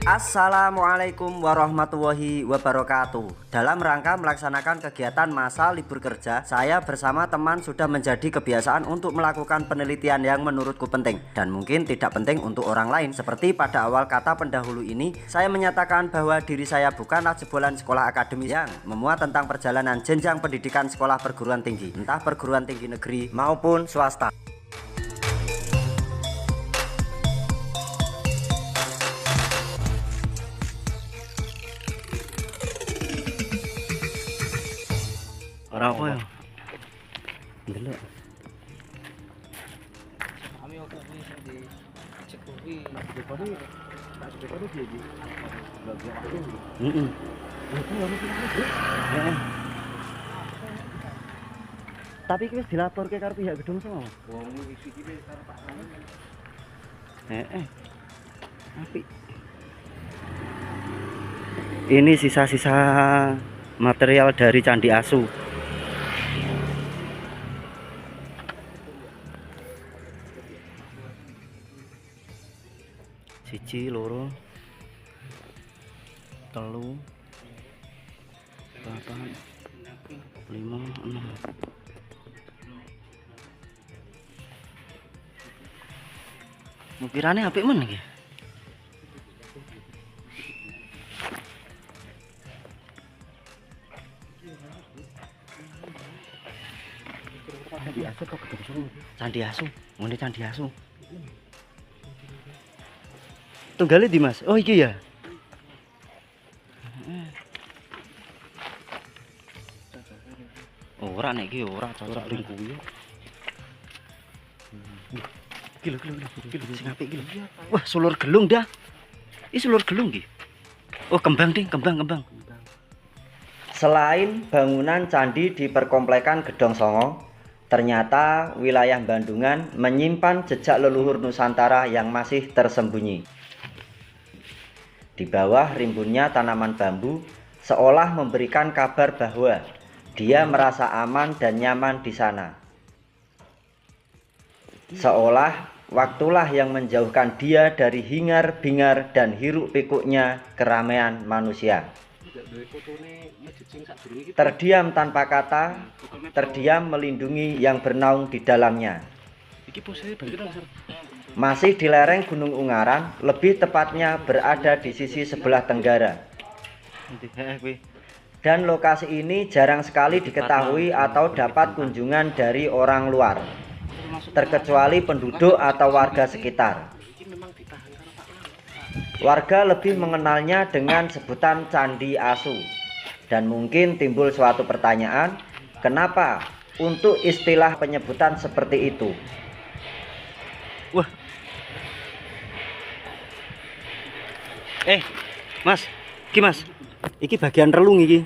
Assalamualaikum warahmatullahi wabarakatuh. Dalam rangka melaksanakan kegiatan masa libur kerja, saya bersama teman sudah menjadi kebiasaan untuk melakukan penelitian yang menurutku penting dan mungkin tidak penting untuk orang lain. Seperti pada awal kata pendahulu ini, saya menyatakan bahwa diri saya bukanlah jebolan sekolah akademis yang memuat tentang perjalanan jenjang pendidikan sekolah perguruan tinggi, entah perguruan tinggi negeri maupun swasta. Ora apa ya? Ndelok. Kami waktu ini di Cekowi, daripada dia di bagian itu. Heeh. Tapi iki wis dilaporke karo pihak gedung semua. Wong isi iki karo Pak Rani. Apik. Ini sisa-sisa material dari Candi Asu. Siji, loro, telu, papat, lima, enam. Ukirane apik men iki. Candi Asu, ngene Candi Asu. Tunggale di Mas. Oh iki ya. Ora nek iki ora cocok ring kuwi. Kilo sing apik iki lho. Wah, sulur gelung dah. Iki sulur gelung iki. Oh, kembang ding, kembang. Selain bangunan candi di perkomplekan Gedong Songo, ternyata wilayah Bandungan menyimpan jejak leluhur Nusantara yang masih tersembunyi. Di bawah rimbunnya tanaman bambu, seolah memberikan kabar bahwa dia merasa aman dan nyaman di sana. Seolah waktulah yang menjauhkan dia dari hingar-bingar dan hiruk-pikuknya keramaian manusia. Terdiam tanpa kata, terdiam melindungi yang bernaung di dalamnya. Masih di lereng Gunung Ungaran, lebih tepatnya berada di sisi sebelah tenggara. Dan lokasi ini jarang sekali diketahui atau dapat kunjungan dari orang luar, terkecuali penduduk atau warga sekitar. Warga lebih mengenalnya dengan sebutan Candi Asu. Dan mungkin timbul suatu pertanyaan, kenapa untuk istilah penyebutan seperti itu? Wah. Mas, iki Mas. Iki bagian relung iki.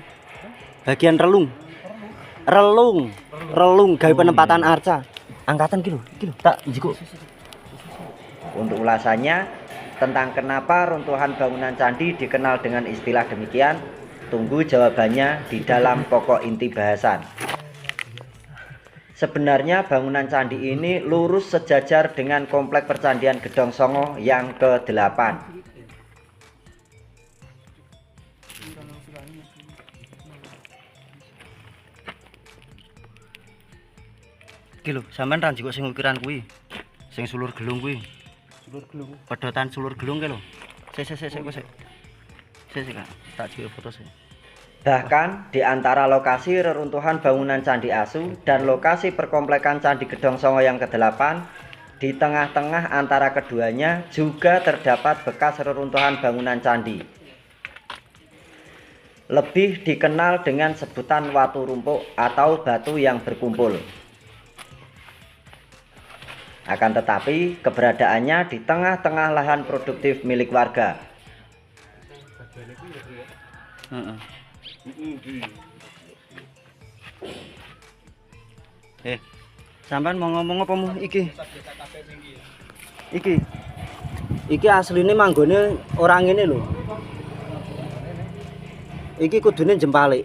Bagian relung. Relung gawe penempatan arca. Angkatan iki lho, tak jiko. Untuk ulasannya tentang kenapa runtuhan bangunan candi dikenal dengan istilah demikian, tunggu jawabannya di dalam pokok inti bahasan. Sebenarnya bangunan candi ini lurus sejajar dengan komplek percandian Gedong Songo yang ke-8. Iki lho, sampean ra njiko sing ukiran kuwi. Sing sulur gelung kuwi. Sulur gelung. Pedotan sulur gelung ki lho. Sik Kak. Tak jiko foto sik. Bahkan di antara lokasi reruntuhan bangunan Candi Asu dan lokasi perkomplekan Candi Gedong Songo yang ke-8, di tengah-tengah antara keduanya juga terdapat bekas reruntuhan bangunan candi. Lebih dikenal dengan sebutan watu rumpuk atau batu yang berkumpul. Akan tetapi keberadaannya di tengah-tengah lahan produktif milik warga. Sampean mau ngomong apa mu iki? Iki asline manggone ora ngene lho. Iki kudune jempalik.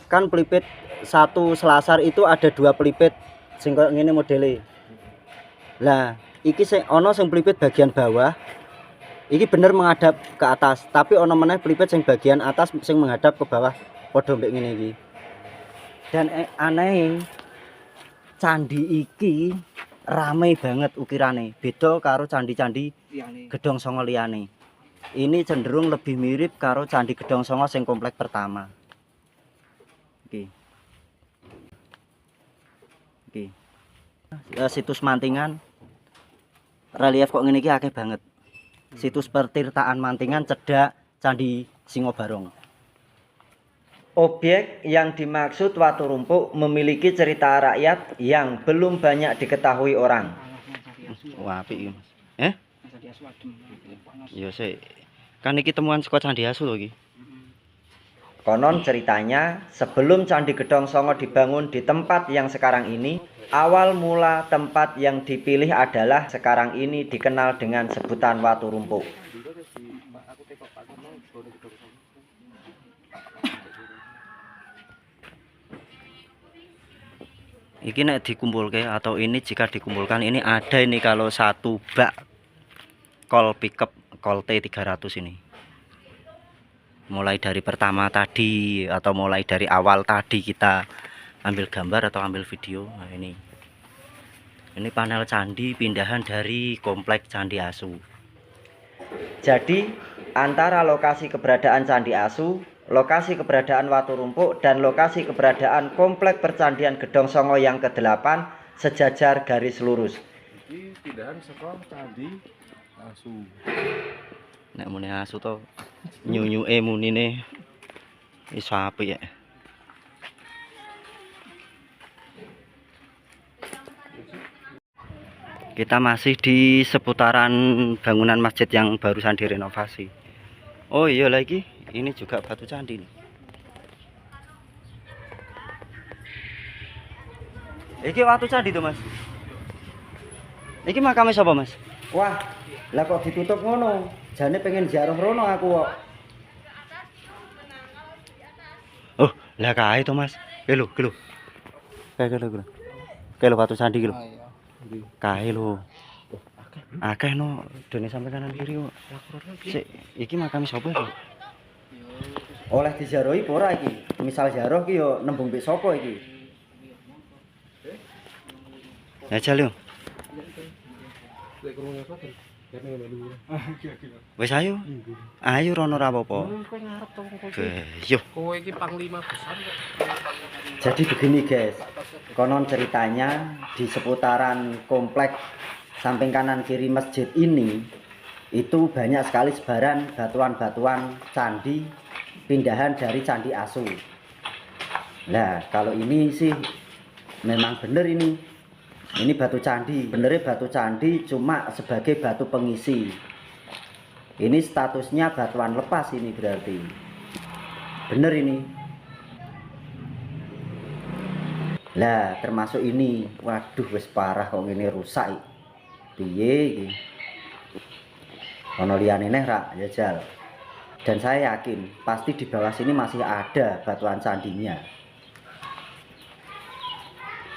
Kan pelipit satu selasar itu ada 2 pelipit sing koyo ngene modele. Lah, iki sing ana sing pelipit bagian bawah, Iki bener menghadap ke atas, tapi ono meneh pelipet sing bagian atas sing menghadap ke bawah padha mbek ngene iki. Dan aneh candi iki rame banget ukirane. Beda karo candi-candi Gedhong Sanga liyane. Ini cenderung lebih mirip karo candi Gedhong Sanga sing komplek pertama. Iki. Iki. Situs Mantingan. Relief kok ngene iki akeh banget. Situs pertirtaan Mantingan cedhak Candi Singobarong. Objek yang dimaksud Watu Rumpuk memiliki cerita rakyat yang belum banyak diketahui orang. Wah, apik iki, Mas. Iya sih. Kan iki temuan saka Candi Asu lho iki. Konon ceritanya, sebelum Candi Gedhong Sanga dibangun di tempat yang sekarang ini, awal mula tempat yang dipilih adalah sekarang ini dikenal dengan sebutan Watu Rumpuk. Iki nek dikumpulke atau ini jika dikumpulkan ini ada ini kalau satu bak kol pickup kol T300 ini. Mulai dari pertama tadi atau mulai dari awal tadi kita ambil gambar atau ambil video. Nah, ini panel candi pindahan dari komplek Candi Asu. Jadi antara lokasi keberadaan Candi Asu, lokasi keberadaan Watu Rumpuk, dan lokasi keberadaan komplek percandian Gedhong Sanga yang ke-8 sejajar garis lurus. Ini pindahan saka Candi Asu. Nek muni asu to nyunyuke munine iso apik ya. Kita masih di seputaran bangunan masjid yang barusan direnovasi. Oh iya lagi, ini juga batu candi nih. Iki watu candi tuh, Mas. Iki makame sapa, Mas? Wah, lah kok ditutup ngono? Jane pengen ziarah rono aku kok. Oh, lah kae to, Mas. Lho. Kae lho watu candi iki lho. Kae lho. Akeh no, dene sampe kanan kiri kok. Sik, iki makame sapa iki? Oleh diziarahi apa ora iki? Misal ziarah ki yo nembung mbek sapa iki? Ajal yo. Wis ayo. Ayo rono ra apa-apa. Yo. Kowe iki panglima besar kok. Jadi begini guys. Konon ceritanya di seputaran komplek samping kanan kiri masjid ini itu banyak sekali sebaran batuan-batuan candi pindahan dari Candi Asu. Nah, kalau ini sih memang bener ini. Ini batu candi, benernya batu candi cuma sebagai batu pengisi. Ini statusnya batuan lepas ini berarti. Bener ini. Lah, termasuk ini. Waduh, wis parah kok ini rusak. Piye iki? Ono liyane neh ra jajal. Dan saya yakin pasti di bawah sini masih ada batuan candinya.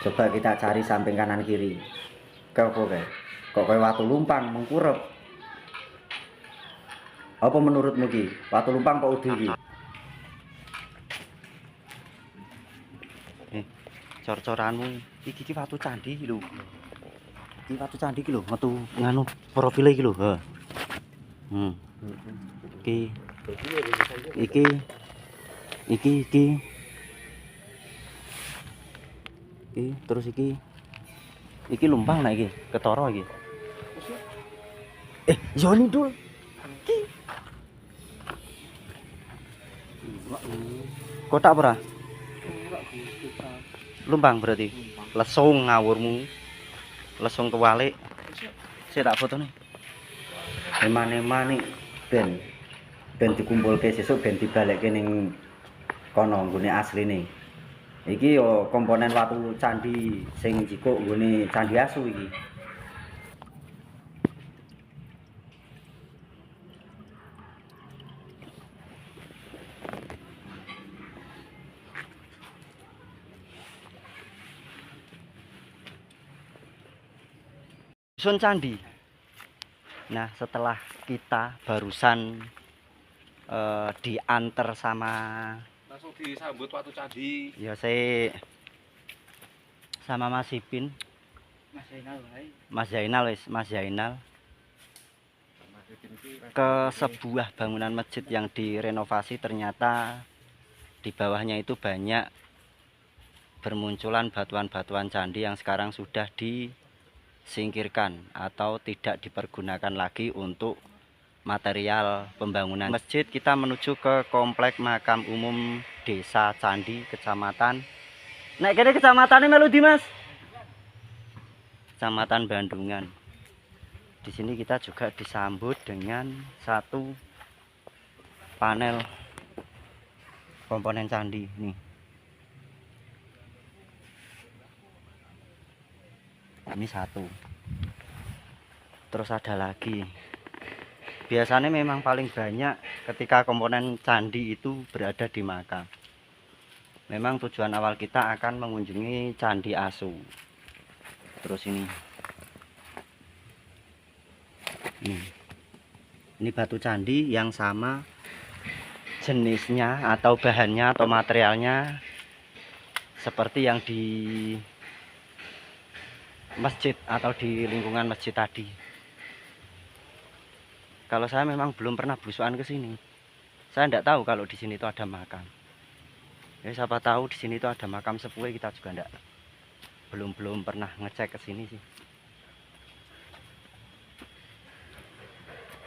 Coba kita cari samping kanan kiri. Kok kayak watu lumpang mengkurep. Apa menurutmu ki? Watu lumpang apa udu ki? Cor-coranmu iki watu candi iki lho. Iki watu candi iki lho, metu nganu profile iki lho, ha. Iki terus iki lumpang nah iki, ketara iki. Joni dul. Iki. Kotak ora? Lumpang berarti. Lesung ngawurmu. Lesung kewalik. Saya tak foto nih. Emane-emane ben dikumpulke sesuk ben dibalekke ning kono nggone asline. Iki yo komponen watu candi sing jikuk nggone Candi Asu iki. Dusun candi. Nah, setelah kita barusan diantar sama Langsung disambut Watu Candi. ya saya sama Mas Ipin, Mas Zainal ke sebuah bangunan masjid yang direnovasi. Ternyata di bawahnya itu banyak bermunculan batuan-batuan candi yang sekarang sudah disingkirkan atau tidak dipergunakan lagi untuk material pembangunan masjid. Kita menuju ke komplek makam umum Desa Candi, kecamatan kene kecamatannya melu di Mas, Kecamatan Bandungan. Di sini kita juga disambut dengan satu panel komponen candi nih. Ini satu. Terus ada lagi. Biasanya memang paling banyak ketika komponen candi itu berada di makam. Memang tujuan awal kita akan mengunjungi Candi Asu. Terus ini batu candi yang sama jenisnya atau bahannya atau materialnya seperti yang di masjid atau di lingkungan masjid tadi. Kalau saya memang belum pernah belusukan ke sini. Saya tidak tahu kalau di sini itu ada makam. Ya, siapa tahu di sini itu ada makam sepuh, kita juga enggak. Belum pernah ngecek ke sini sih.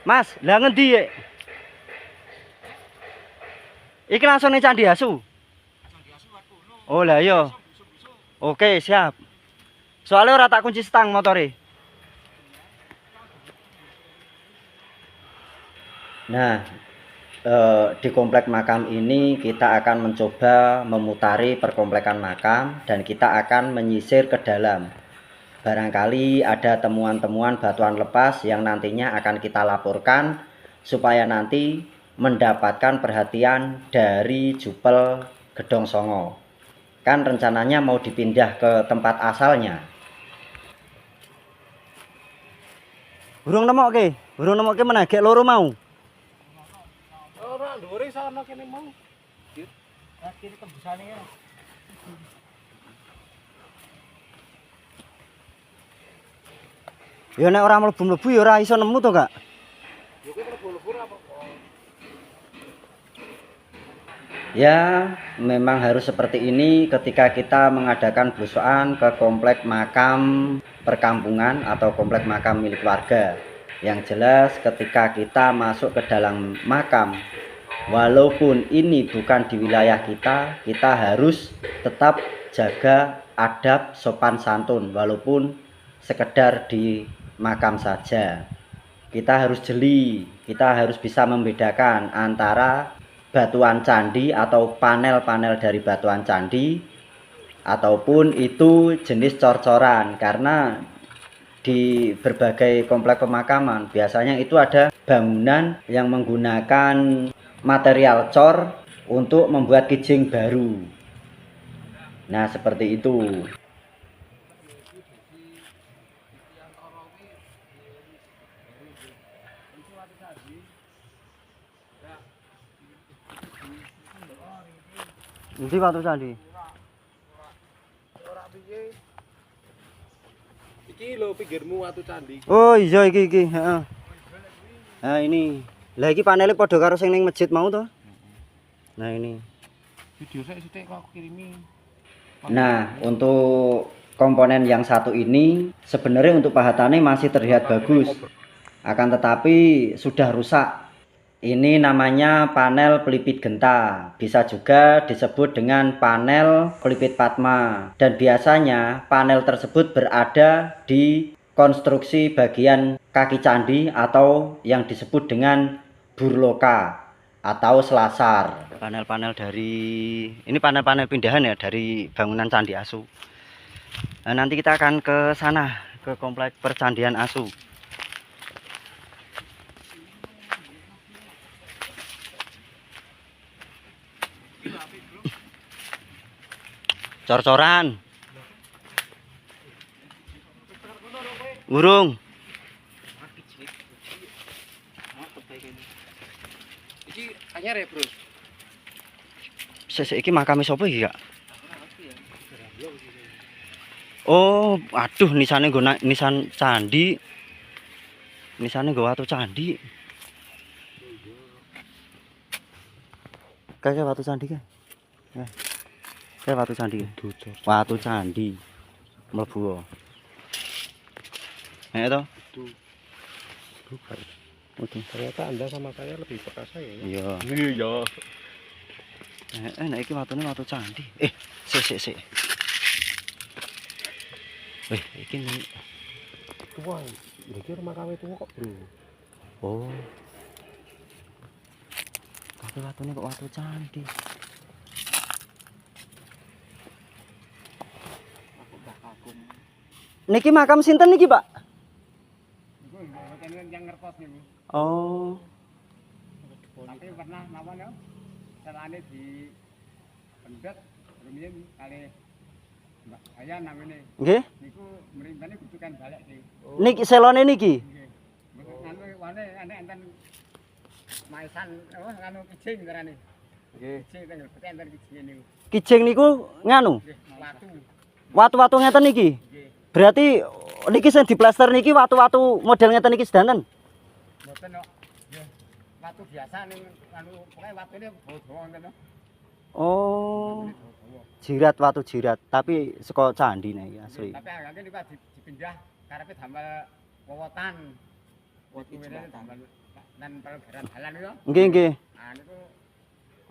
Mas, lah ngendi ya? Iki langsung ning Candi Asu. Oh lah iya. Oke, siap. Soalnya ora tak kunci stang motore. Nah, di komplek makam ini kita akan mencoba memutari perkomplekan makam dan kita akan menyisir ke dalam. Barangkali ada temuan-temuan batuan lepas yang nantinya akan kita laporkan supaya nanti mendapatkan perhatian dari Jupel Gedong Songo. Kan rencananya mau dipindah ke tempat asalnya. Burung nemokke menagek loro mau. Ora ndure sono kene mau. Kiri tembusane ya. Ya nek ora mlebu-mlebu ya ora iso nemu to, Kak. Yo kowe mlebu-mlebu apa kok. Ya, memang harus seperti ini ketika kita mengadakan belusukan ke komplek makam perkampungan atau komplek makam milik warga. Yang jelas ketika kita masuk ke dalam makam, walaupun ini bukan di wilayah kita, kita harus tetap jaga adab sopan santun walaupun sekedar di makam saja. Kita harus jeli, kita harus bisa membedakan antara batuan candi atau panel-panel dari batuan candi ataupun itu jenis cor-coran, karena di berbagai komplek pemakaman biasanya itu ada bangunan yang menggunakan material cor untuk membuat kijing baru. Nah, seperti itu. Ini Watu Candi. Ora piye. Iki lho pinggirmu Watu Candi. Oh iya iki, heeh. Nah ini. Lah iki panele padha karo sing ning masjid mau to? Nah ini. Video saya sithik kok aku kirimi. Nah, untuk komponen yang satu ini sebenarnya untuk pahatannya masih terlihat bagus. Akan tetapi sudah rusak. Ini namanya panel pelipit genta, bisa juga disebut dengan panel pelipit Padma. Dan biasanya panel tersebut berada di konstruksi bagian kaki candi atau yang disebut dengan burloka atau selasar. Panel-panel dari ini panel-panel pindahan ya dari bangunan Candi Asu. Nah, nanti kita akan ke sana, ke komplek Percandian Asu. Cor-coran. Burung. anyar ya, Bro. Sik iki makame sapa iki, Kak? Oh, aduh nisane nggo nisan candi. Nisane nggo watu candi. Kayak watu candi kae. Kayak watu candi. Watu candi. Mlebu. To? Bukan. Oke. Ternyata Anda sama saya lebih peka saya ya. Iya. Iya. Nek iki watune watu candi. Sik. Iki nih. Tua. Iki rumah kami tua kok, Bro. Oh. Tapi watune kok watu candi. Aku Mbah Kakung. Niki makam sinten niki, Pak? Iku mboten yang ngertos niku. Oh. Tapi pernah mawon ya. Salane di pendet rumiyin kali Mbak Ayan namanya. Nggih. Niku mrimpane kudukan balik sih. Niki selone niki. Nggih. Anu wane enten maisan anu kijing ngarane. Nggih. Kijing tengel pete enten kijing niku. Kijing niku nganu. Nggih, watu. Watu-watu ngeten niki. Nggih. Berarti niki sing diplaster niki watu-watu model ngeten niki sedanten. Mboten kok. Nggih. Watu biasa ning anu pokoke watune dawa ngoten to. Oh. Dawa. Jirat watu jirat, tapi saka candi nek iki asli. Tapi agaknya niku dipindah karepe damel wewotan. Watu ini damel nan pelgaran dalan niku. Nggih. Ah niku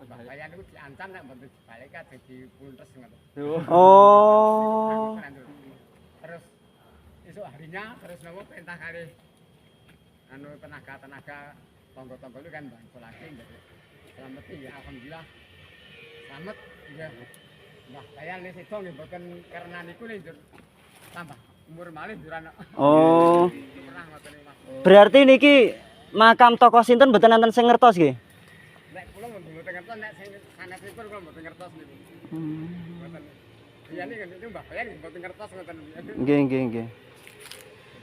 Mbah Bayan niku diancam nek mboten dibalik dadi puntes ngoten. Oh. Terus esuk harinya terus nopo perintah kali anu tenaga tonggo-tonggo itu kan bantu lagi jadi selamat ya alhamdulillah selamat ya Mbah Bayan le sedo nggih mboten karena niku le tambah umur malih durana. Oh. Pernah ngoten niku Mas. Berarti niki makam tokoh sinten mboten enten sing ngertos nggih? Nek kula mboten ngertos nek sing sanesipun kula mboten ngertos niku. Mboten. Iyane kan itu Mbah Bayan mboten ngertos ngoten. Nggih. Mboten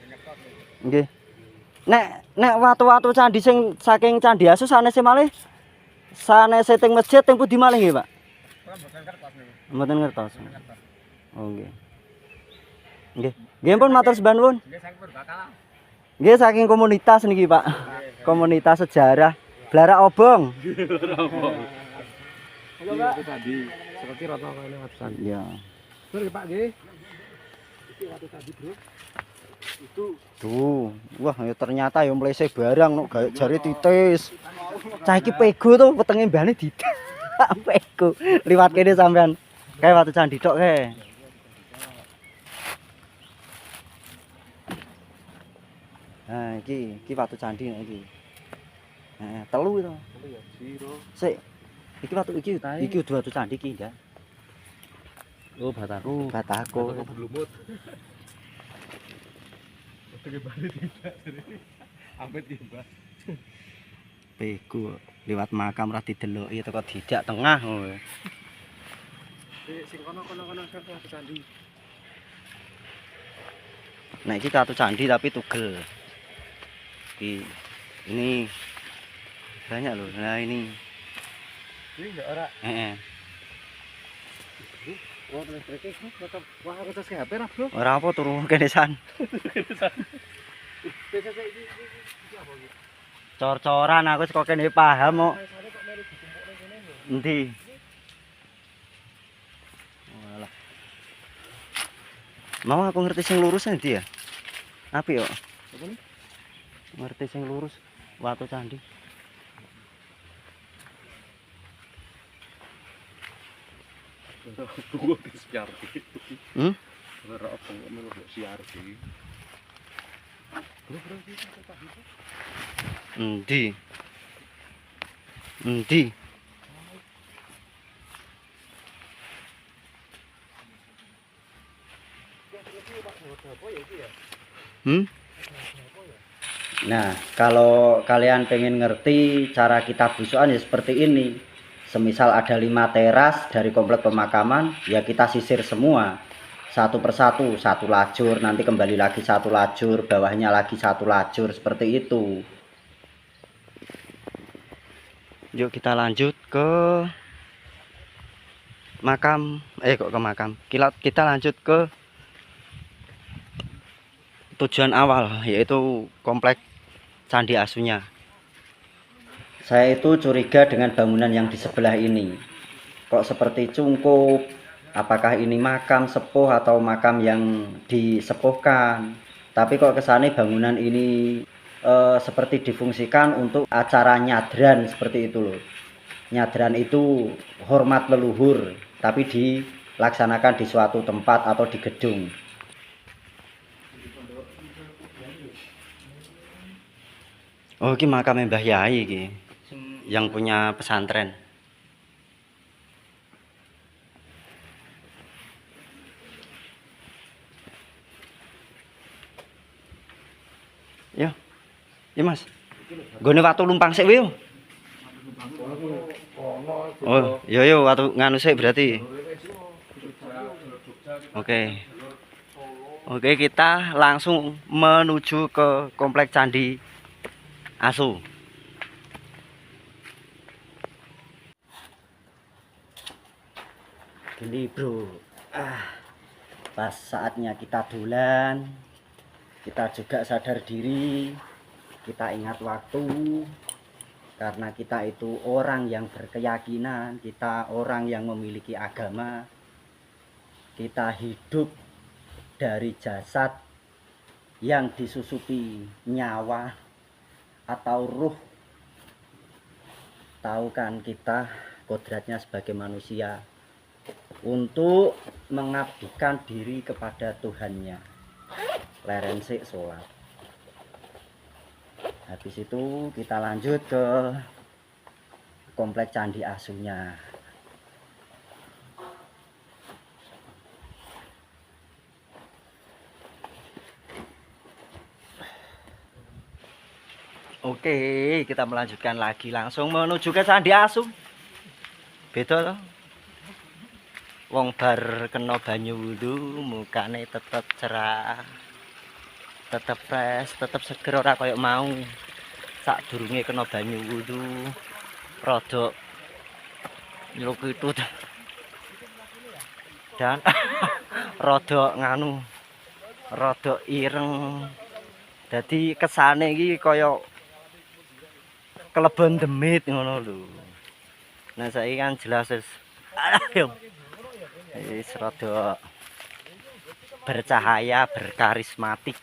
ngertos. Nggih. Nek watu-watu candi sing saking Candi Asus sanese malih sanese teng masjid teng pundi malih nggih, Pak? Kula mboten ngertos niku. Mboten ngertos. Mboten ngertos. Oh nggih. Nggih pun matur sembah nuwun. Nggih saking Purbakala. Nggih saking komunitas niki, Pak. Komunitas sejarah Blarak Obong. Halo, Pak. Itu tadi seperti rata kene watusan. Iya. Betul, Pak nggih. Iki watu tadi, Bro. Itu Tuh, wah ya ternyata ya mlese barang no jare titis. Cah iki pego to wetenge mbane didak. Pego. Liwat kene sampean. Kae watu candi tok kae. Nah, iki watu candi nek iki. Telu to. ya siro. Sik. Iki watu candi iki, ya. Oh, Batako. Batako. Berlumut. Oke, balik tidak. Amit ya, Mbak. Pego liwat makam ra dideloki teko didak tengah. Sing kono sapa candi. Nah, iki watu candi tapi tugel. Ini banyak loh. Nah, ini. Ini enggak ora. Heeh. Wah, listrik tetep wah aku tes HP ra, Bro. Ora apa turu kene san. Iki apa iki? Cor-coran aku kok kene paham kok. Sare kok melu ditumpuk ning kene lho. Endi? Walah. Mau aku ngerti sing lurus endi ya? Apik kok. Apa nih? Ngerti sing lurus watu candi. Gua siar iki. Ora apa melu siar iki. Bro, iki tak bisa. Endi? Nah, kalau kalian pengen ngerti cara kita busukan ya seperti ini. Semisal ada 5 teras dari komplek pemakaman, ya kita sisir semua. Satu persatu, satu lajur, nanti kembali lagi satu lajur, bawahnya lagi satu lajur, seperti itu. Yuk kita lanjut ke makam. Kok ke makam? Kita lanjut ke tujuan awal, yaitu komplek Candi Asunya. Saya itu curiga dengan bangunan yang di sebelah ini. Kok seperti cungkup? Apakah ini makam sepuh atau makam yang disepuhkan? Tapi kok kesannya bangunan ini seperti difungsikan untuk acara nyadran seperti itu loh. Nyadran itu hormat leluhur, tapi dilaksanakan di suatu tempat atau di gedung. Oh, ini makamnya Mbah Yai ini, yang punya pesantren. Ya, ya Mas. Gone waktu lumpang sik yo. Oh, yo waktu nganu sik berarti. Oke, kita langsung menuju ke komplek Candi Asu. Gini bro, pas saatnya kita dolan, kita juga sadar diri, kita ingat waktu, karena kita itu orang yang berkeyakinan, kita orang yang memiliki agama, kita hidup dari jasad yang disusupi nyawa atau ruh. Tahu kan kita kodratnya sebagai manusia untuk mengabdikan diri kepada Tuhannya. Lerensik sholat. Habis itu kita lanjut ke komplek Candi Asunya. Oke, kita melanjutkan lagi langsung menuju ke Candi Asu. Beda loh. Wong bar kena banyu wudu, mukane tetep cerah. Tetep fresh, tetep seger ora kayak mau. Sadurunge kena banyu wudu, rada nyelukitut. Dan rada nganu, rada ireng. Dadi kesane iki kaya kelebon demit ngono lho. Nah saiki kan jelas wis rada bercahaya, berkarismatik.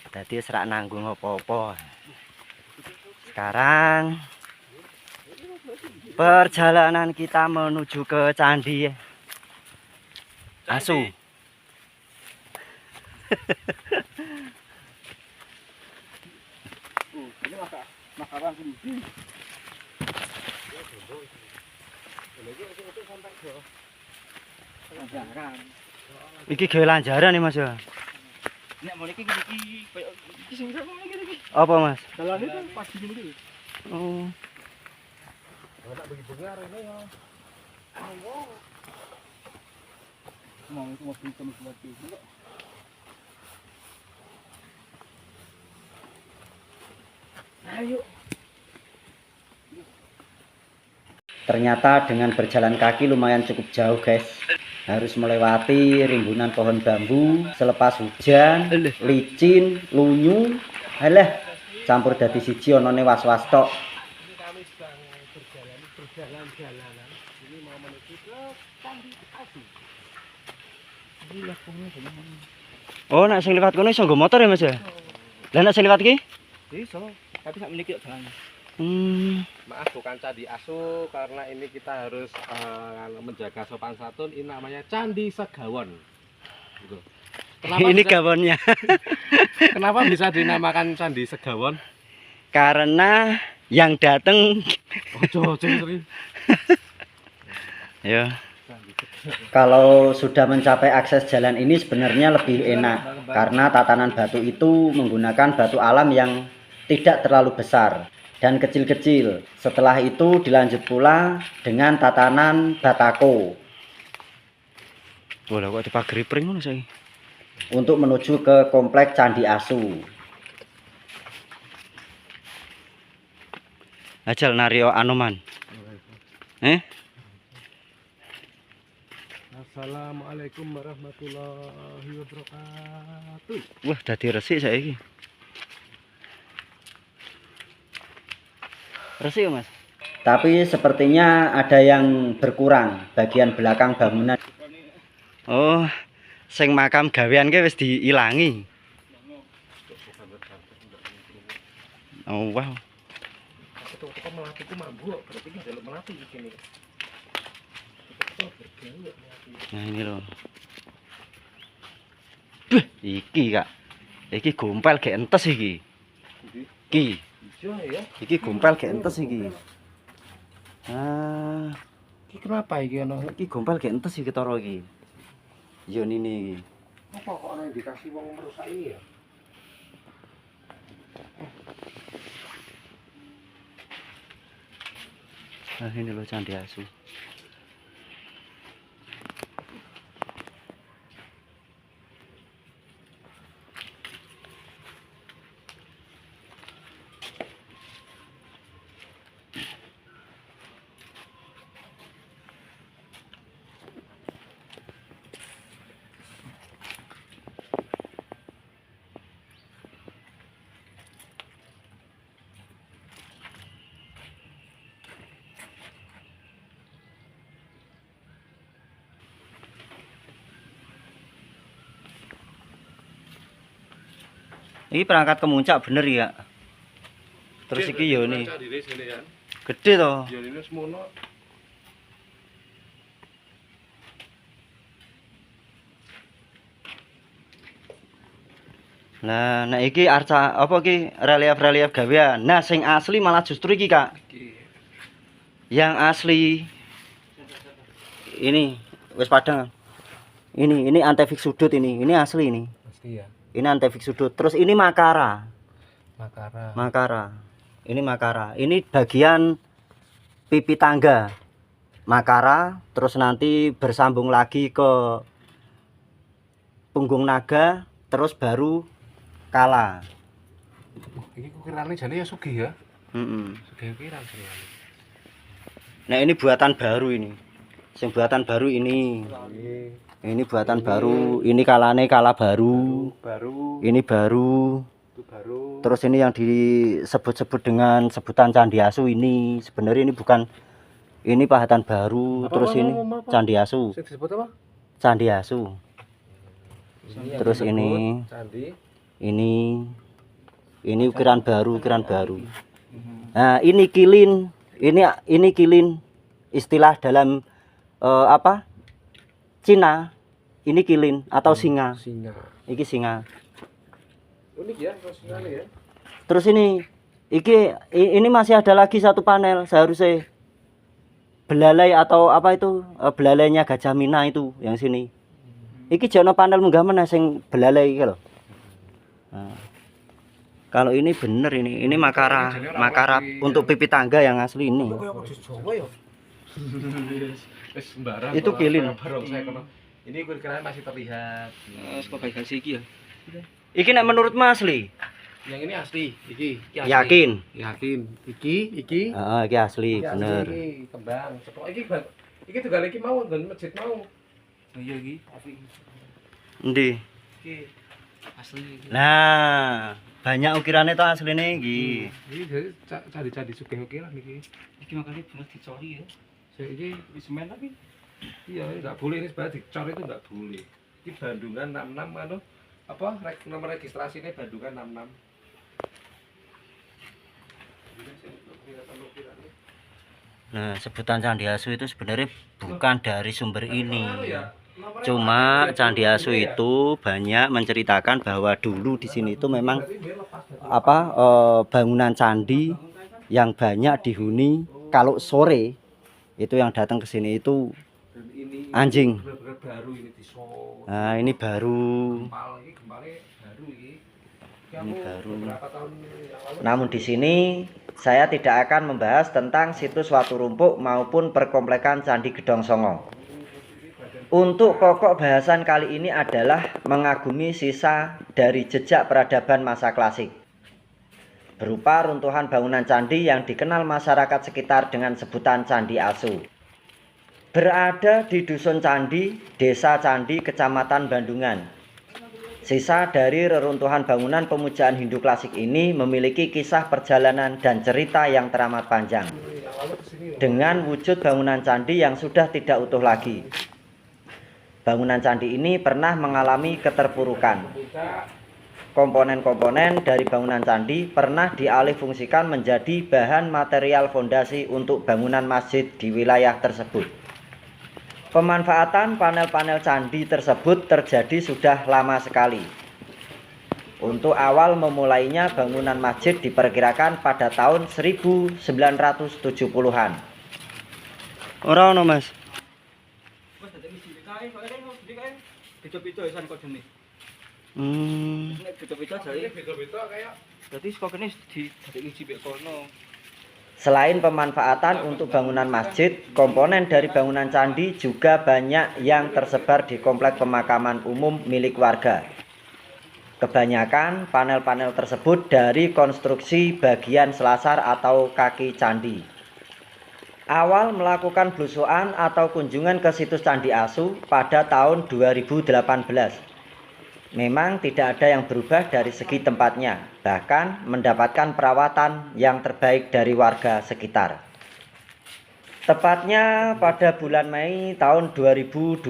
Dadi wis ra nanggung apa-apa. Sekarang perjalanan kita menuju ke Candi Asu. Iki gawe lanjaran nih Mas ya. Nek mau iki koyo iki sing iki. Apa Mas? Dalan itu pas gini iki. Oh. Ora bengi-bengi arene ya. Mau itu mobil temen lagi. Ayo. Ternyata dengan berjalan kaki lumayan cukup jauh guys. Harus melewati rimbunan pohon bambu, selepas hujan, licin, lunyu, alah campur dadi siji onone was-was tok. Kami sedang berjalan-jalanan. Ini mau menuju ke Candi Asu. Oh, nek sing liwat kono iso nggo motor ya Mas ya? Lah nek sing liwat ki? Iso, tapi sak meniki jalan. Maaf bukan Candi Asu karena ini kita harus menjaga sopan santun. Ini namanya Candi Segawon. Gitu. Ini gawonnya. Kenapa bisa dinamakan Candi Segawon? Karena yang dateng Ojo sering. ya. Kalau sudah mencapai akses jalan ini sebenarnya lebih enak karena tatanan batu itu menggunakan batu alam yang tidak terlalu besar dan kecil-kecil. Setelah itu dilanjut pula dengan tatanan batako. Boleh kok dipagari pring ngono saiki. Untuk menuju ke komplek Candi Asu. Ajal Nario Anoman. Assalamualaikum warahmatullahi wabarakatuh. Wah, dadi resik saiki. Resik ya, Mas. Tapi sepertinya ada yang berkurang bagian belakang bangunan. Oh, sing makam gawean ki wis diilangi. Oh, wow. Itu melati ku mabuk, berarti ki jaluk melati di sini. Nah, ini loh. Beh, iki, Kak. Iki gompel gek entes iki. Iki. Ya. Iki gompel gek entes iki. Ah, Iki kenapa iki ono? iki gompel gek entes iki ketara iki. Yo ini iki. Apa kok ono dikasih wong merusak iki ya? Nah, ini loh Candi Asu. Ini perangkat kemuncak bener ya. Terus iki yo nih. Gede toh. Ya ini semono. Nah, nek iki arca apa iki relief-relief gawean. Nah, sing asli malah justru iki, Kak. Yang asli ini wis padang. Ini antefix sudut ini. Ini asli ini. Pasti ya. Ini antefix sudut. Terus ini makara. Makara. Makara. Ini makara. Ini bagian pipi tangga. Makara, terus nanti bersambung lagi ke punggung naga, terus baru kala. Iki kukirane jane ya sugih ya. Sugih ukiran jane. Nah, ini buatan baru ini. Yang buatan baru ini. Ini buatan baru. Ini kalane kala baru. Ini baru. Itu baru. Terus ini yang disebut-sebut dengan sebutan Candi Asu ini. Sebenarnya ini bukan. Ini pahatan baru. Terus ini Candi Asu. Disebut apa? Candi Asu. Terus ini. Candi. Ini ukiran baru. Nah, ini kilin. Ini kilin. Istilah dalam apa? Cina. Ini kilin atau singa. Iki singa. Unik ya, singane ya. Terus ini masih ada lagi satu panel seharusnya belalai atau apa itu belalainya Gajah Mina itu yang sini. Iki jono panel munggah meneh sing belalai iki lho. Nah, kalau ini bener ini makara untuk pipi tangga yang asli ini. Itu kilin. Ini kira-kira masih terlihat. Sebagai iki ya. Iki nek menurutmu asli? Yang ini asli, iki asli. Yakin? Yakin. Iki. Heeh, iki asli, Iki bener. asli, kembang. Setok iki juga lagi mau nggon masjid mau. Oh iya iki asli. Endi? Iki asli iki. Nah, banyak ukirannya tuh aslinya iki. Iki jadi cari sugih ukiran iki. Iki makanya bener dicori ya. Iki Di semen tapi iya enggak boleh ini sebenarnya dicor itu enggak boleh. Ini Bandungan 66 anu apa nomor registrasinya Bandungan 66. Nah, sebutan Candi Asu itu sebenarnya bukan dari sumber ini. Cuma Candi Asu itu banyak menceritakan bahwa dulu di sini itu memang apa bangunan candi yang banyak dihuni kalau sore itu yang datang ke sini itu anjing. Nah, ini baru. Ini baru. Namun di sini saya tidak akan membahas tentang situs Watu Rumpuk maupun perkomplekan Candi Gedong Songo. Untuk pokok bahasan kali ini adalah mengagumi sisa dari jejak peradaban masa klasik. berupa runtuhan bangunan candi yang dikenal masyarakat sekitar dengan sebutan Candi Asu. Berada di Dusun Candi, Desa Candi, Kecamatan Bandungan. Sisa dari reruntuhan bangunan pemujaan Hindu klasik ini memiliki kisah perjalanan dan cerita yang teramat panjang. Dengan wujud bangunan candi yang sudah tidak utuh lagi. Bangunan candi ini pernah mengalami keterpurukan. Komponen-komponen dari bangunan candi pernah dialihfungsikan menjadi bahan material fondasi untuk bangunan masjid di wilayah tersebut. Pemanfaatan panel-panel candi tersebut terjadi sudah lama sekali. Untuk awal memulainya bangunan masjid diperkirakan pada tahun 1970-an. Ora ono, Mas. Selain pemanfaatan untuk bangunan masjid, komponen dari bangunan candi juga banyak yang tersebar di komplek pemakaman umum milik warga. Kebanyakan panel-panel tersebut dari konstruksi bagian selasar atau kaki candi. Awal melakukan belusukan atau kunjungan ke situs Candi Asu pada tahun 2018. Memang tidak ada yang berubah dari segi tempatnya, bahkan mendapatkan perawatan yang terbaik dari warga sekitar. Tepatnya pada bulan Mei tahun 2025,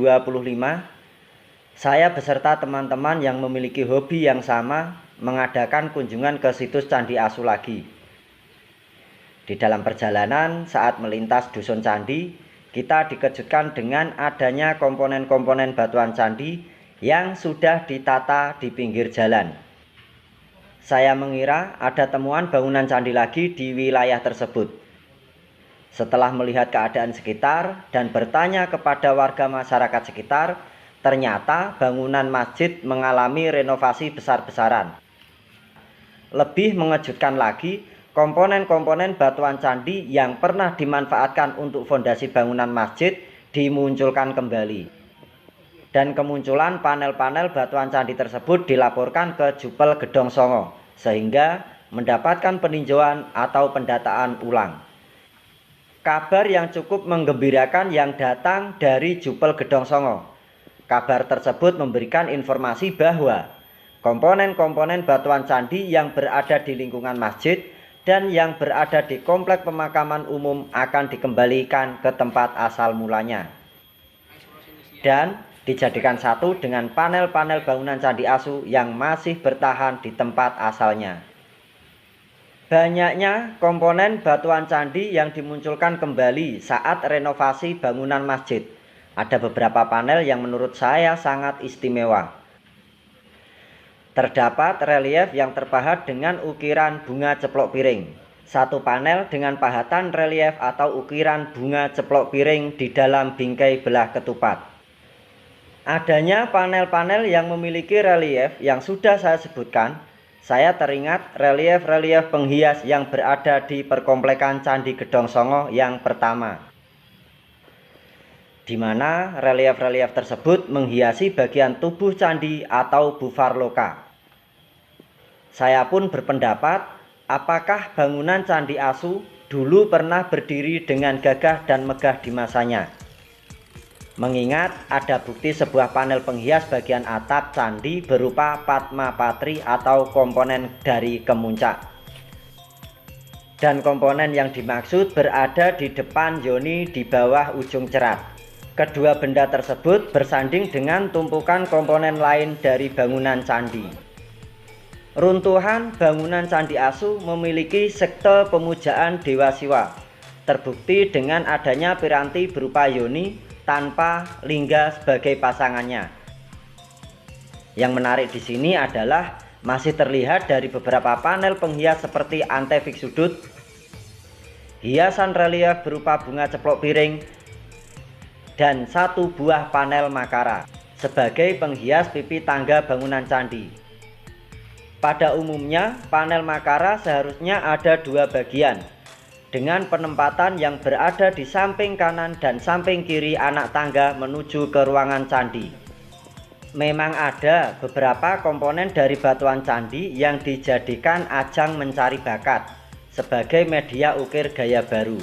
saya beserta teman-teman yang memiliki hobi yang sama mengadakan kunjungan ke situs Candi Asu lagi. Di dalam perjalanan saat melintas Dusun Candi, kita dikejutkan dengan adanya komponen-komponen batuan candi yang sudah ditata di pinggir jalan. Saya mengira ada temuan bangunan candi lagi di wilayah tersebut. Setelah melihat keadaan sekitar dan bertanya kepada warga masyarakat sekitar, ternyata bangunan masjid mengalami renovasi besar-besaran. Lebih mengejutkan lagi, komponen-komponen batuan candi yang pernah dimanfaatkan untuk fondasi bangunan masjid dimunculkan kembali. Dan kemunculan panel-panel batuan candi tersebut dilaporkan ke Jupel Gedong Songo, sehingga mendapatkan peninjauan atau pendataan ulang. Kabar yang cukup menggembirakan yang datang dari Jupel Gedong Songo. Kabar tersebut memberikan informasi bahwa komponen-komponen batuan candi yang berada di lingkungan masjid dan yang berada di komplek pemakaman umum akan dikembalikan ke tempat asal mulanya dan dijadikan satu dengan panel-panel bangunan Candi Asu yang masih bertahan di tempat asalnya. Banyaknya komponen batuan candi yang dimunculkan kembali saat renovasi bangunan masjid. Ada beberapa panel yang menurut saya sangat istimewa. Terdapat relief yang terpahat dengan ukiran bunga ceplok piring. Satu panel dengan pahatan relief atau ukiran bunga ceplok piring di dalam bingkai belah ketupat. Adanya panel-panel yang memiliki relief yang sudah saya sebutkan, saya teringat relief-relief penghias yang berada di perkomplekan Candi Gedong Songo yang pertama, di mana relief-relief tersebut menghiasi bagian tubuh candi atau bufarloka. Saya pun berpendapat, apakah bangunan Candi Asu dulu pernah berdiri dengan gagah dan megah di masanya? Mengingat ada bukti sebuah panel penghias bagian atap candi berupa Padma Patri atau komponen dari kemuncak. Dan komponen yang dimaksud berada di depan yoni di bawah ujung cerat. Kedua benda tersebut bersanding dengan tumpukan komponen lain dari bangunan candi. Runtuhan bangunan Candi Asu memiliki sekte pemujaan Dewa Siwa. Terbukti dengan adanya piranti berupa yoni tanpa lingga sebagai pasangannya. Yang menarik di sini adalah masih terlihat dari beberapa panel penghias seperti antefik sudut, hiasan relief berupa bunga ceplok piring, dan satu buah panel makara sebagai penghias pipi tangga bangunan candi. Pada umumnya, panel makara seharusnya ada dua bagian, dengan penempatan yang berada di samping kanan dan samping kiri anak tangga menuju ke ruangan candi. Memang ada beberapa komponen dari batuan candi yang dijadikan ajang mencari bakat sebagai media ukir gaya baru.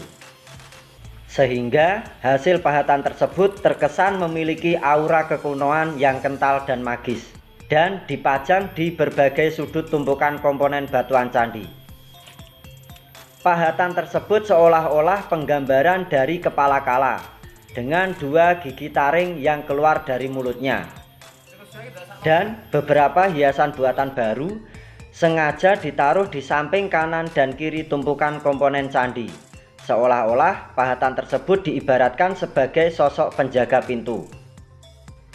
Sehingga hasil pahatan tersebut terkesan memiliki aura kekunoan yang kental dan magis, dan dipajang di berbagai sudut tumpukan komponen batuan candi. Pahatan tersebut seolah-olah penggambaran dari kepala kala dengan 2 gigi taring yang keluar dari mulutnya. Dan beberapa hiasan buatan baru sengaja ditaruh di samping kanan dan kiri tumpukan komponen candi, seolah-olah pahatan tersebut diibaratkan sebagai sosok penjaga pintu.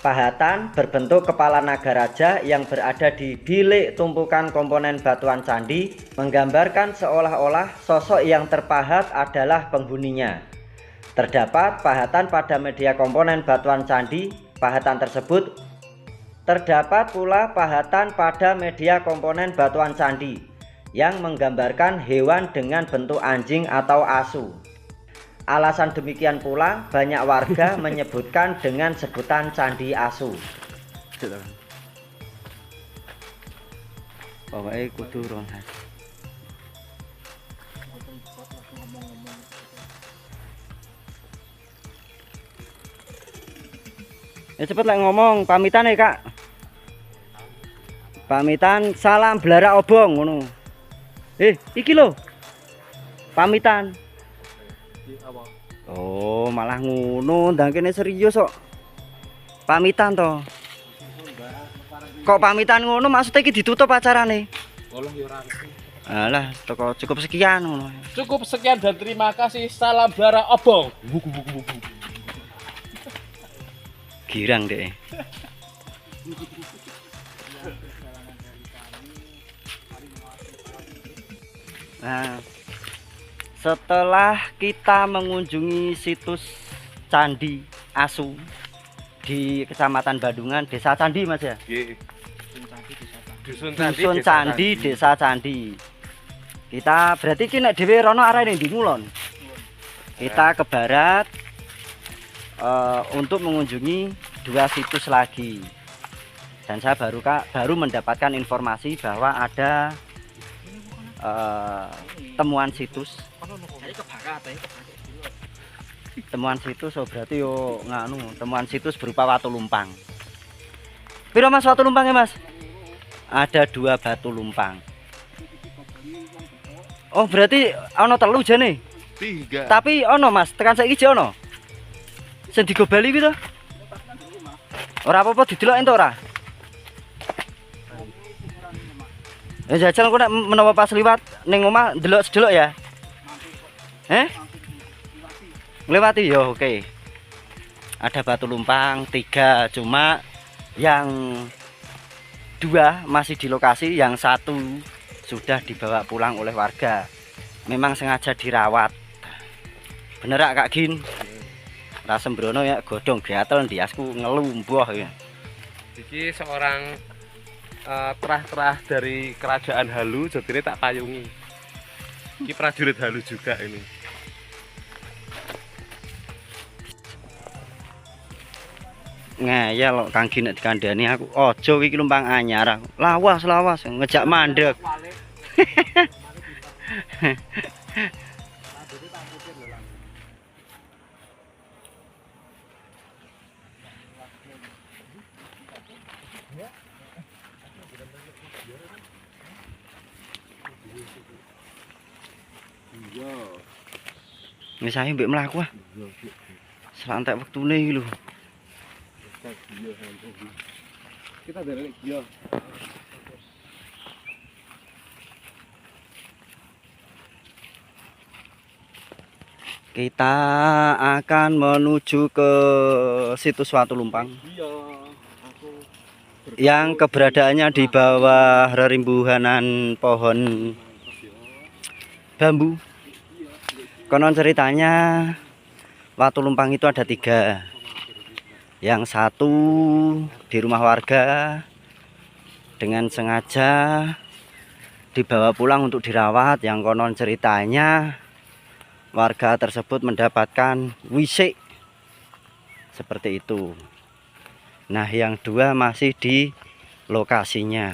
Pahatan berbentuk kepala naga raja yang berada di bilik tumpukan komponen batuan candi menggambarkan seolah-olah sosok yang terpahat adalah penghuninya. Terdapat pahatan pada media komponen batuan candi. Terdapat pula pahatan pada media komponen batuan candi yang menggambarkan hewan dengan bentuk anjing atau asu. Alasan demikian pula banyak warga menyebutkan dengan sebutan candi asu. Pokoknya kudu rong. Ya cepet lah ngomong, pamitan ya Kak. Pamitan, salam belara obong ngono. Iki lho. Pamitan. Oh, malah ngono, ndang kene serius kok. Pamitan to. Kok pamitan ngono maksudnya iki ditutup acarane? Tolong ya ora ngerti. Alah, toko cukup sekian ngono. Cukup sekian dan terima kasih. Salam belara obong. Girang deh. Nah, setelah kita mengunjungi situs Candi Asu di Kecamatan Bandungan, Desa Candi Mas ya? Dusun Candi, Desa Candi. Kita berarti ki nek dhewe rono arah ndi ngulon. Kita ke barat untuk mengunjungi 2 situs lagi. Dan saya baru mendapatkan informasi bahwa ada temuan situs. Temuan situs berarti yo nganu, temuan situs berupa watu lumpang. Piro Mas watu lumpangnya Mas? Ada 2 batu lumpang. Oh berarti ono telu jane. 3. Tapi ono Mas, tekan saiki jek ono. Sing digobali kuwi to? Ora apa-apa didelok entuk ora? Ya jajal engko nek menawa pas liwat ning omah ndelok sedelok ya. Ngliwati ya oke. Ada batu lumpang 3, cuma yang 2 masih di lokasi, yang 1 sudah dibawa pulang oleh warga. Memang sengaja dirawat. Bener gak Kak Gin? Rasem Brono ya godong gatel ndiasku ngelumbuh ya. Iki seorang terah-terah dari kerajaan Halu, jadi tak payungi. Ini prajurit Halu juga ini. Ngeyel kok Kang Gin nek dikandani aku. Ojo iki lumpang anyar. Lawas ngejak mandek. Wis ae mbek mlaku ah. Selantek wektune iki lho. Kita dari dia. Kita akan menuju ke situs watu lumpang yang keberadaannya di bawah rerimbuhanan pohon bambu. Konon ceritanya watu lumpang itu ada 3. Yang 1 di rumah warga dengan sengaja dibawa pulang untuk dirawat. Yang konon ceritanya warga tersebut mendapatkan wisik seperti itu. Nah, yang dua masih di lokasinya.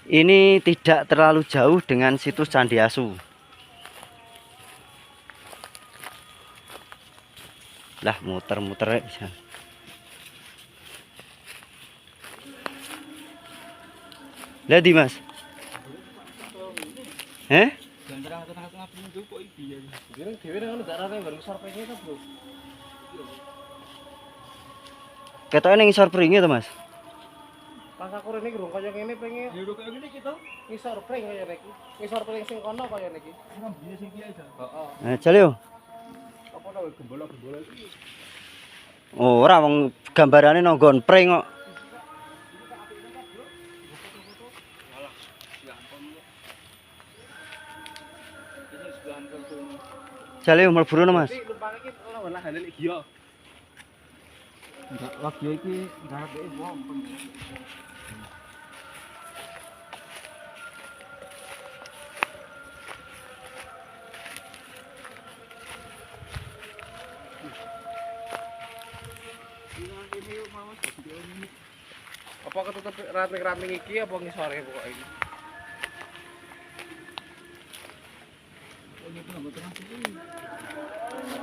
Ini tidak terlalu jauh dengan situs Candi Asu. Lah, muter-muter bisa. Lah di Mas. Ketoknya ning ngisor pringe to, Mas? Pas aku rene gerung kaya ngene pengen. Ya kaya ngene iki to. Ngisor pring kaya niki. Ngisor pring sing kono kaya niki. Ngambine sing iki aja. Heeh. Jale yo. Apa to gembola-gembola iki? Oh, ora wong gambarane nonggon pring kok. Jale yo mlebu rono, Mas. Lumpang iki ora lah handel iki yo. Enggak lagi iki ngarep dhek wong. Apa ketutup ramping-ramping iki apa ngisore pokoke iki?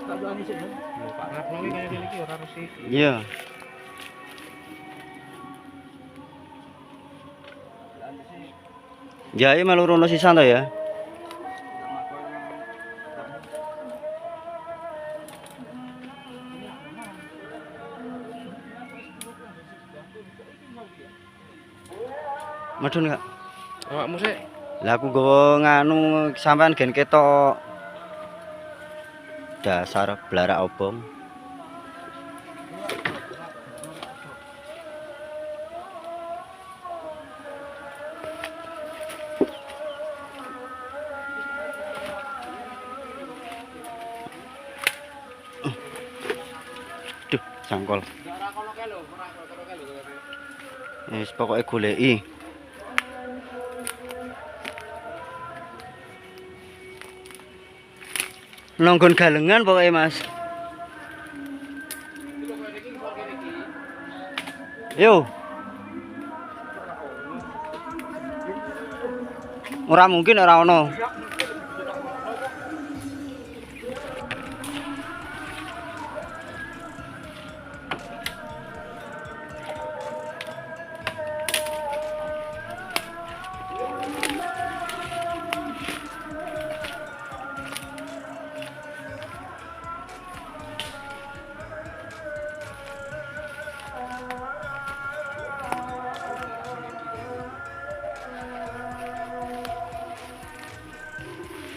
Pak Ratno iki kaya ngene iki ora harus iki. Iya. Ya, ini melu rono sisan to ya. Medun enggak? Awakmu sik. Lah aku nggawa nganu sampean gen ketok. Dasar blarak obong. Duh, jangkol. Ora kono kae lho, ora kono kae lho. Wis pokoke goleki. Nonggon galengan pokoknya Mas. Yo. Ora mungkin ora ono.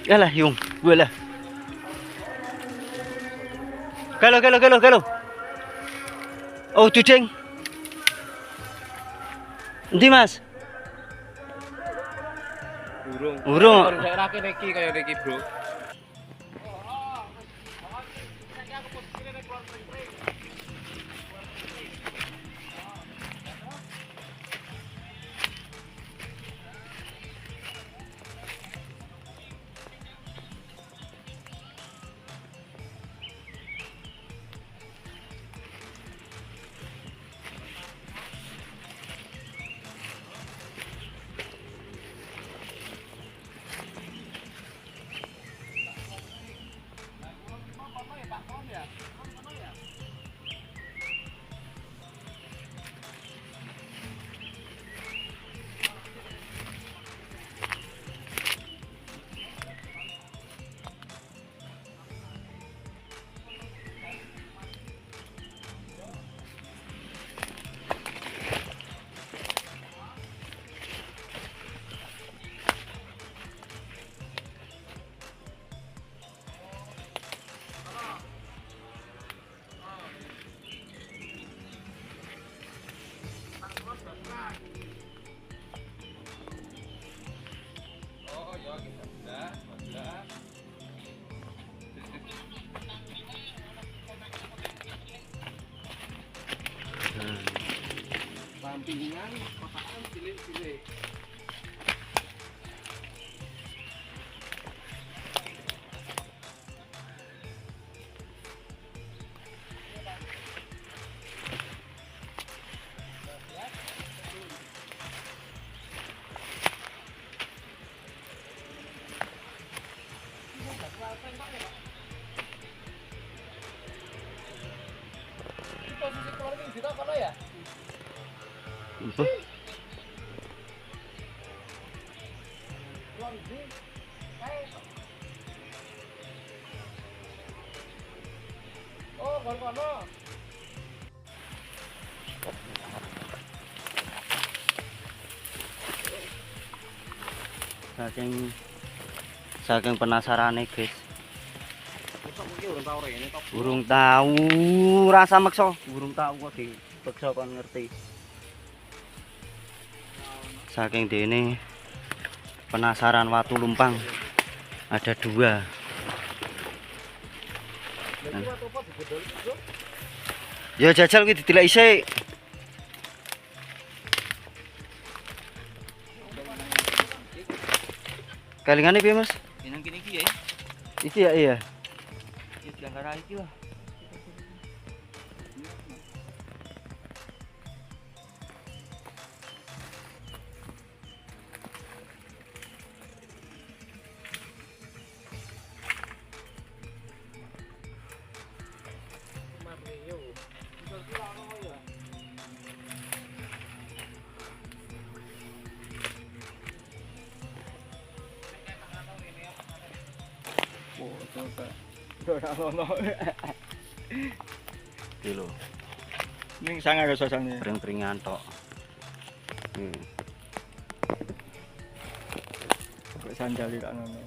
Yalah, yung, wala. Kalo. Oh, Dudeng. Endi, Mas? Urung. Daerah kene iki kaya iki, Bro. Sampingan kotakan cilik-cilik. kono ya? Apa? Oh, kono. Saking penasarane guys. Kok iki urung tau rene to. Burung tahu rasa maksa, burung tahu kok dipaksa kon ngerti. Saking dene penasaran watu lumpang ada 2. Ya jajal kuwi didelok isik. Kalingane piye, Mas? Nang kene iki ya. Iki ya iya. Ya diantara iki lah. Iki lho, Ning sangar sosane. pring-pringan tok. Kok sandal iki ngono.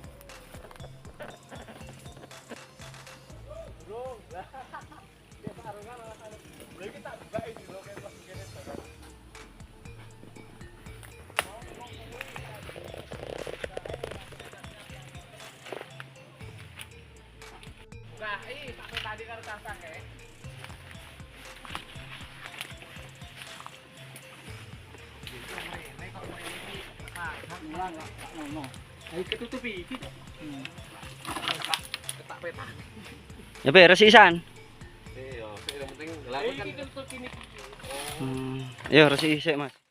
Nah, iki sampe tadi karo cangkang ya. Ayo ketutupi iki. Ketak peta. Ya be resisan. Iya, yang penting lha kan Ya resik sik, Mas.